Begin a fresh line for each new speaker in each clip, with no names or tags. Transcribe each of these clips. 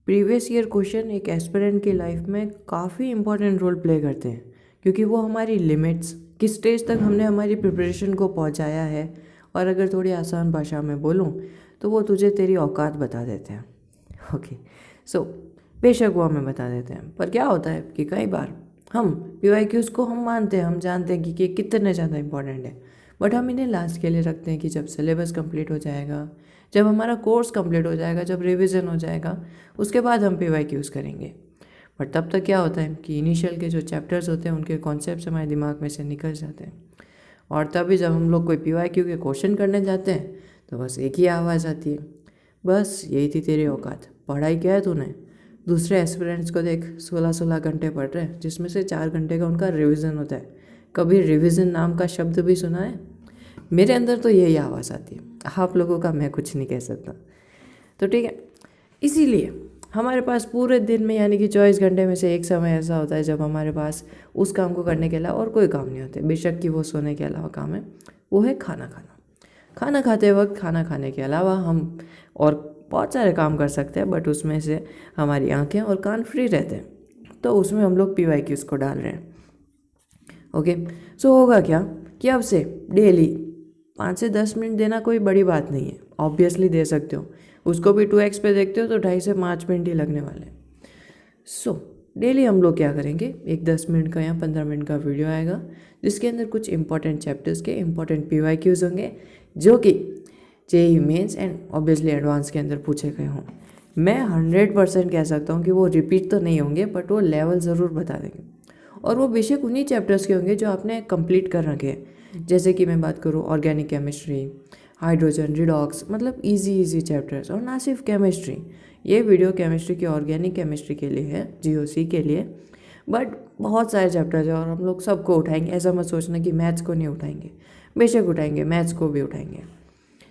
Previous year question एक aspirant की life में काफ़ी इंपॉर्टेंट रोल प्ले करते हैं, क्योंकि वो हमारी लिमिट्स, किस स्टेज तक हमने हमारी प्रिपरेशन को पहुंचाया है, और अगर थोड़ी आसान भाषा में बोलूं तो वो तुझे तेरी औकात बता देते हैं। ओके, सो बेशक वो हमें बता देते हैं, पर क्या होता है कि कई बार हम PYQs को हम मानते हैं, हम जानते हैं कि कितने ज़्यादा इंपॉर्टेंट है, बट हम इन्हें लास्ट के लिए रखते हैं कि जब सिलेबस कंप्लीट हो जाएगा, जब हमारा कोर्स कंप्लीट हो जाएगा, जब रिवीजन हो जाएगा, उसके बाद हम PYQs करेंगे। बट तब तक क्या होता है कि इनिशियल के जो चैप्टर्स होते हैं उनके कॉन्सेप्ट्स हमारे दिमाग में से निकल जाते हैं, और तभी जब हम लोग कोई PYQ के क्वेश्चन करने जाते हैं तो बस एक ही आवाज़ आती है, बस यही थी तेरी औकात, पढ़ाई क्या है तूने। दूसरे एस्पिरेंट्स को देख, 16-16 घंटे पढ़ रहे हैं, जिसमें से 4 घंटे का उनका रिवीजन होता है। कभी रिवीजन नाम का शब्द भी सुना है? मेरे अंदर तो यही आवाज़ आती है, आप लोगों का मैं कुछ नहीं कह सकता। तो ठीक है, इसीलिए हमारे पास पूरे दिन में यानी कि 24 घंटे में से एक समय ऐसा होता है जब हमारे पास उस काम को करने के अलावा और कोई काम नहीं होते, बेशक कि वो सोने के अलावा काम है, वो है खाना खाना। खाना खाते वक्त, खाना खाने के अलावा हम और बहुत सारे काम कर सकते हैं, बट उसमें से हमारी आंखें और कान फ्री रहते हैं, तो उसमें हम लोग PYQs को डाल रहे हैं। ओके, सो होगा क्या कि अब से डेली 5 से 10 मिनट देना कोई बड़ी बात नहीं है, ऑब्वियसली दे सकते हो। उसको भी 2x पे देखते हो तो 2.5 से 5 मिनट ही लगने वाले हैं। सो डेली हम लोग क्या करेंगे, एक 10 मिनट का या 15 मिनट का वीडियो आएगा जिसके अंदर कुछ इंपॉर्टेंट चैप्टर्स के इंपॉर्टेंट PYQs होंगे, जो कि JEE mains and obviously advance के अंदर पूछे गए हों। मैं 100% कह सकता हूँ कि वो रिपीट तो नहीं होंगे, बट वो लेवल ज़रूर बता देंगे, और वो बेशक उन्हीं चैप्टर्स के होंगे जो आपने कंप्लीट कर रखे हैं। जैसे कि मैं बात करूँ ऑर्गेनिक केमिस्ट्री, हाइड्रोजन रिडॉक्स, मतलब इजी चैप्टर्स, और ना सिर्फ केमिस्ट्री। ये वीडियो केमिस्ट्री की, ऑर्गेनिक केमिस्ट्री के लिए है, GOC के लिए, बट बहुत सारे चैप्टर्स हैं और हम लोग सबको उठाएंगे। ऐसा मत सोचना कि मैथ्स को नहीं उठाएंगे, बेशक उठाएंगे, मैथ्स को भी उठाएंगे।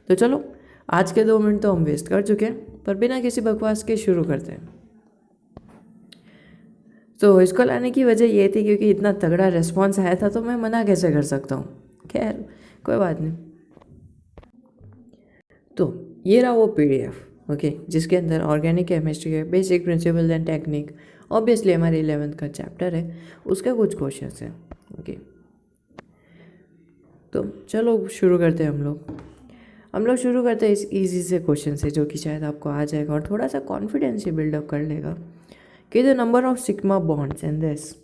तो चलो, आज के 2 मिनट तो हम वेस्ट कर चुके हैं, पर बिना किसी बकवास के शुरू करते हैं। तो इसको लाने की वजह ये थी क्योंकि इतना तगड़ा रिस्पॉन्स आया था, तो मैं मना कैसे कर सकता हूँ। खैर कोई बात नहीं। तो ये रहा वो PDF, ओके, जिसके अंदर ऑर्गेनिक केमिस्ट्री है, basic principle and technique, obviously हमारे 11th का चैप्टर है, उसका कुछ क्वेश्चंस हैं। ओके, तो चलो शुरू करते हैं हम लोग शुरू करते हैं इस इजी से क्वेश्चन से, जो कि शायद आपको आ जाएगा और थोड़ा सा कॉन्फिडेंस ही बिल्डअप कर लेगा। कि the number of sigma bonds in this,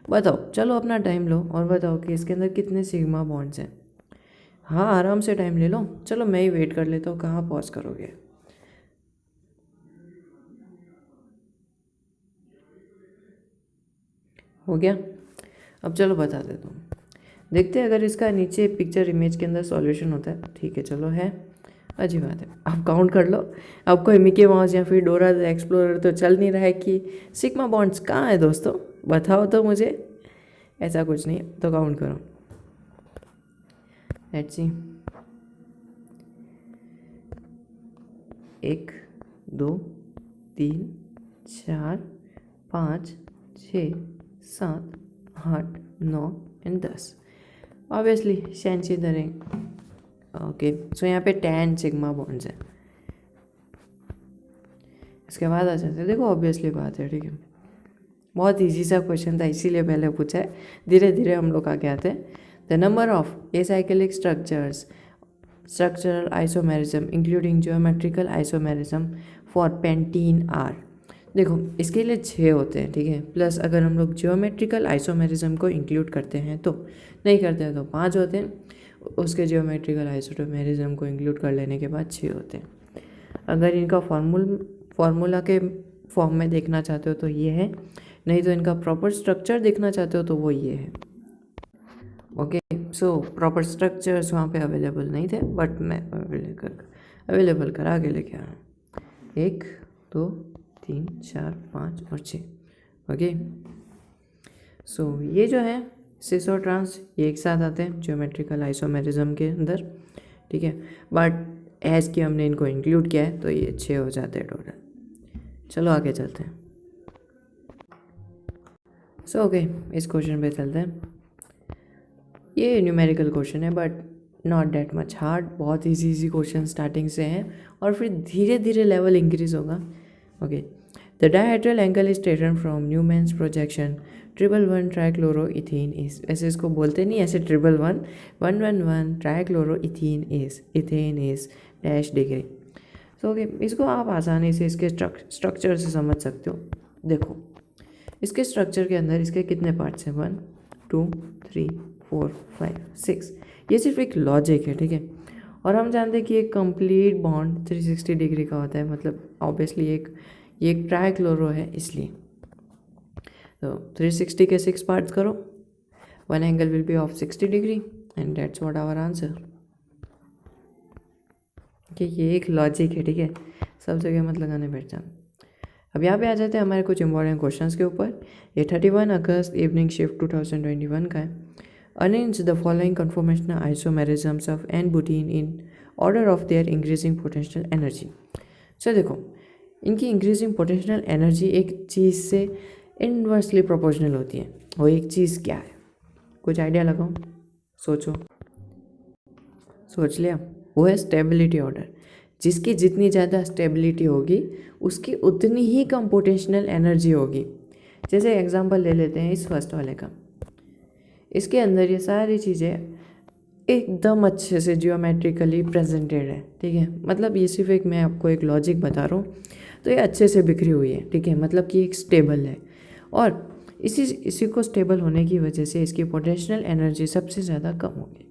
बताओ, चलो अपना टाइम लो और बताओ कि इसके अंदर कितने सिग्मा बॉन्ड्स हैं। हाँ, आराम से टाइम ले लो, चलो मैं ही वेट कर लेता हूँ, कहाँ पॉज करोगे। हो गया? अब चलो बता देता हूँ, देखते हैं अगर इसका नीचे पिक्चर इमेज के अंदर सॉल्यूशन होता है। ठीक है, चलो है, अच्छी बात है। आप काउंट कर लो। अब कोई मिकी माउस या फिर डोरा द एक्सप्लोरर तो चल नहीं रहा है कि सिग्मा बॉन्ड्स कहाँ है दोस्तों, बताओ तो मुझे। ऐसा कुछ नहीं है, तो काउंट करो। Let's see, 1 2 3 4 5 6 7 8 9 and 10। Obviously sense इधर है। ओके, सो यहाँ पे 10 सिग्मा बॉन्ड्स हैं। इसके बाद आ जाते हैं, देखो ऑब्वियसली बात है, ठीक है, बहुत इजी सा क्वेश्चन था, इसीलिए पहले पूछा है। धीरे धीरे हम लोग आगे आते हैं। The number of acyclic structures, structural isomerism including geometrical isomerism for pentene are. देखो, इसके लिए 6 होते हैं, ठीक है, प्लस अगर हम लोग जियोमेट्रिकल आइसोमेरिज्म को इंक्लूड करते हैं तो, नहीं करते हैं तो 5 होते हैं, उसके जियोमेट्रिकल आइसोमेरिज्म को इंक्लूड कर लेने के बाद 6 होते हैं। अगर इनका फार्मूला के फॉर्म में देखना चाहते हो तो ये है, नहीं तो इनका प्रॉपर स्ट्रक्चर देखना चाहते हो तो वो ये है। ओके, सो प्रॉपर स्ट्रक्चर्स वहाँ पे अवेलेबल नहीं थे, बट मैं अवेलेबल करा के लेके आया। 1 2 3 4 5 और 6। ओके, सो ये जो है सिस और ट्रांस, ये एक साथ आते हैं ज्योमेट्रिकल आइसोमेरिज्म के अंदर, ठीक है, बट एज कि हमने इनको इंक्लूड किया है तो ये 6 हो जाते हैं टोटल। चलो आगे चलते हैं। सो ओके, इस क्वेश्चन पे चलते हैं। ये न्यूमेरिकल क्वेश्चन है, but not that much hard, बहुत इजी क्वेश्चन स्टार्टिंग से हैं और फिर धीरे धीरे लेवल इंक्रीज होगा। Okay, the dihedral angle is taken from Newman's projection triple one trichloroethene is, ऐसे इसको बोलते नहीं, ऐसे triple one 111 trichloroethene is dash degree. तो ओके, इसको आप आसानी से इसके स्ट्रक्चर से समझ सकते हो। देखो इसके स्ट्रक्चर के अंदर इसके कितने पार्ट्स हैं, 1 2 3 4 5 6। ये सिर्फ एक लॉजिक है, ठीक है। और हम जानते हैं कि एक कंप्लीट बॉन्ड 360 डिग्री का होता है, मतलब ऑब्वियसली ये एक ट्राइक्लोरो है इसलिए। तो 360 के 6 पार्ट्स करो, one angle will be of 60 degree and that's what our answer. कि ये एक लॉजिक है, ठीक है, सब जगह मत लगाने बैठ जाना। अब यहाँ पे आ जाते हैं हमारे कुछ इंपॉर्टेंट क्वेश्चंस के ऊपर। ये 31 अगस्त इवनिंग शिफ्ट 2021 का है। Arrange the following conformational isomerisms of N butene in order of their increasing potential energy. So देखो इनकी इंक्रीजिंग पोटेंशियल एनर्जी एक चीज़ से इनवर्सली प्रोपोर्शनल होती है। वो एक चीज़ क्या है, कुछ आइडिया लगाओ, सोचो, सोच लिया? वो है स्टेबिलिटी ऑर्डर। जिसकी जितनी ज़्यादा स्टेबिलिटी होगी उसकी उतनी ही कम पोटेंशियल एनर्जी होगी। जैसे एग्जांपल ले लेते हैं इस फर्स्ट वाले का, इसके अंदर ये सारी चीज़ें एकदम अच्छे से जियोमेट्रिकली प्रेजेंटेड है, ठीक है। मतलब ये सिर्फ एक मैं आपको एक लॉजिक बता रहा हूँ, तो ये अच्छे से बिखरी हुई है, ठीक है, मतलब कि एक स्टेबल है। और इसी को स्टेबल होने की वजह से इसकी पोटेंशियल एनर्जी सबसे ज़्यादा कम होगी।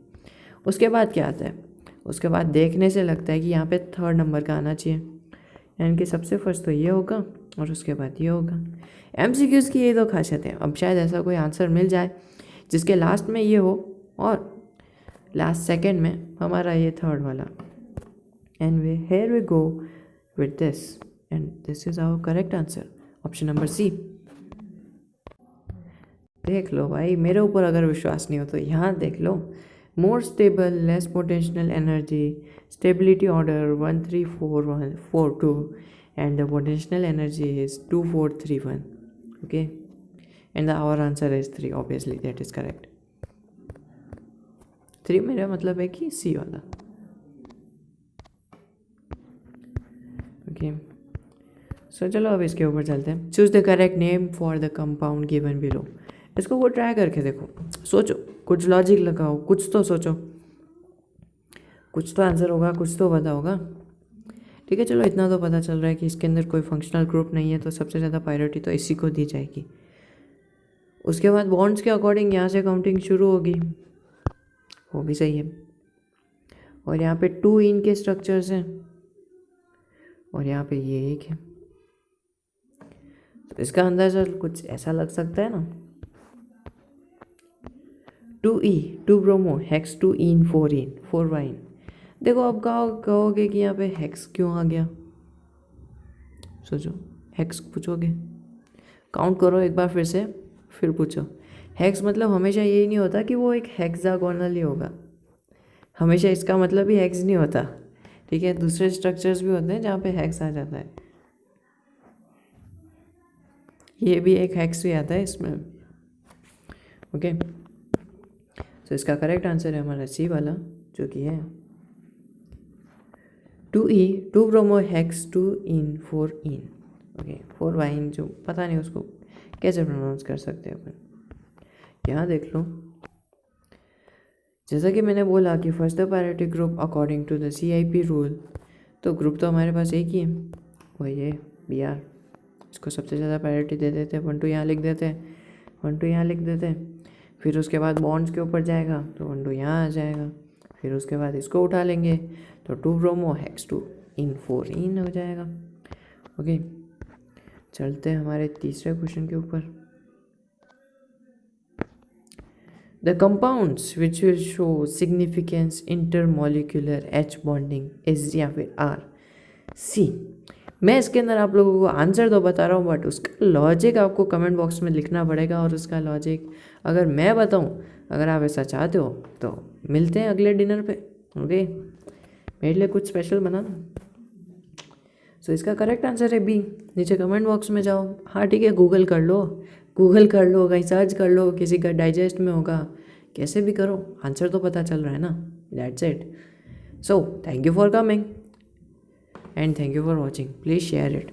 उसके बाद क्या आता है, उसके बाद देखने से लगता है कि यहाँ पे थर्ड नंबर का आना चाहिए, यानी कि सबसे फर्स्ट तो ये होगा और उसके बाद ये होगा। एमसीक्यूज़ की ये दो खासियत है। अब शायद ऐसा कोई आंसर मिल जाए जिसके लास्ट में ये हो और लास्ट सेकंड में हमारा ये थर्ड वाला, and we here we go with this and this is our correct answer, option number C. देख लो भाई, मेरे ऊपर अगर विश्वास नहीं हो तो यहाँ देख लो। More stable, less potential energy, stability order 13442 and the potential energy is 2431, okay, and our answer is 3, obviously that is correct। 3 मेरा मतलब है कि सी वाला, ओके। सो चलो अब इसके ऊपर चलते हैं। Choose the correct name for the compound given below. इसको वो ट्राई करके देखो, सोचो, कुछ लॉजिक लगाओ, कुछ तो सोचो, कुछ तो आंसर होगा, कुछ तो पता होगा, ठीक है। चलो इतना तो पता चल रहा है कि इसके अंदर कोई फंक्शनल ग्रुप नहीं है, तो सबसे ज़्यादा प्रायोरिटी तो इसी को दी जाएगी। उसके बाद बॉन्ड्स के अकॉर्डिंग यहाँ से काउंटिंग शुरू होगी, वो भी सही है। और यहाँ पे 2 इन के स्ट्रक्चर्स हैं और यहाँ पे ये एक है, तो इसका अंदाजा कुछ ऐसा लग सकता है ना, 2E 2 ब्रोमो हेक्स 2 इन 4 वाइन। देखो अब कहोगे कि यहाँ पे हेक्स क्यों आ गया, सोचो, हेक्स पूछोगे, काउंट करो एक बार फिर से, फिर पूछो। हेक्स मतलब हमेशा यही नहीं होता कि वो एक हेक्सागोनल ही होगा, हमेशा इसका मतलब ही हेक्स नहीं होता, ठीक है। दूसरे स्ट्रक्चर्स भी होते हैं जहाँ पे हेक्स आ जाता है, ये भी एक हेक्स भी आता है इसमें, ओके। तो इसका करेक्ट आंसर है हमारा सी वाला, जो कि है 2E 2 ब्रोमो हेक्स 2 इन 4 इन, ओके। 4 वाइन, जो पता नहीं उसको कैसे प्रोनाउंस कर सकते हैं अपन। यहाँ देख लो, जैसा कि मैंने बोला कि first the priority group according to the CIP rule, तो ग्रुप तो हमारे पास एक ही है, वही है BR। इसको सबसे ज़्यादा प्रायोरिटी दे देते हैं, 1 2 यहाँ लिख देते हैं, 1 2 यहाँ लिख देते हैं। फिर उसके बाद बॉन्ड्स के ऊपर जाएगा तो 1 2 यहाँ आ जाएगा, फिर उसके बाद इसको उठा लेंगे तो 2 ब्रोमो हेक्स 2 इन 4 इन हो जाएगा, ओके। चलते हैं हमारे तीसरे क्वेश्चन के ऊपर। The compounds which will show significance intermolecular H bonding is, या फिर आर सी। मैं इसके अंदर आप लोगों को आंसर तो बता रहा हूँ, बट उसका लॉजिक आपको कमेंट बॉक्स में लिखना पड़ेगा। और उसका लॉजिक अगर मैं बताऊँ, अगर आप ऐसा चाहते हो तो मिलते हैं अगले डिनर पे, ओके। मेरे लिए कुछ स्पेशल बनाना। सो इसका करेक्ट आंसर है बी। नीचे कमेंट बॉक्स में जाओ, हाँ ठीक है, गूगल कर लो, कहीं सर्च कर लो, किसी का डाइजेस्ट में होगा, कैसे भी करो, आंसर तो पता चल रहा है ना, that's it. So thank you for coming and thank you for watching. Please share it.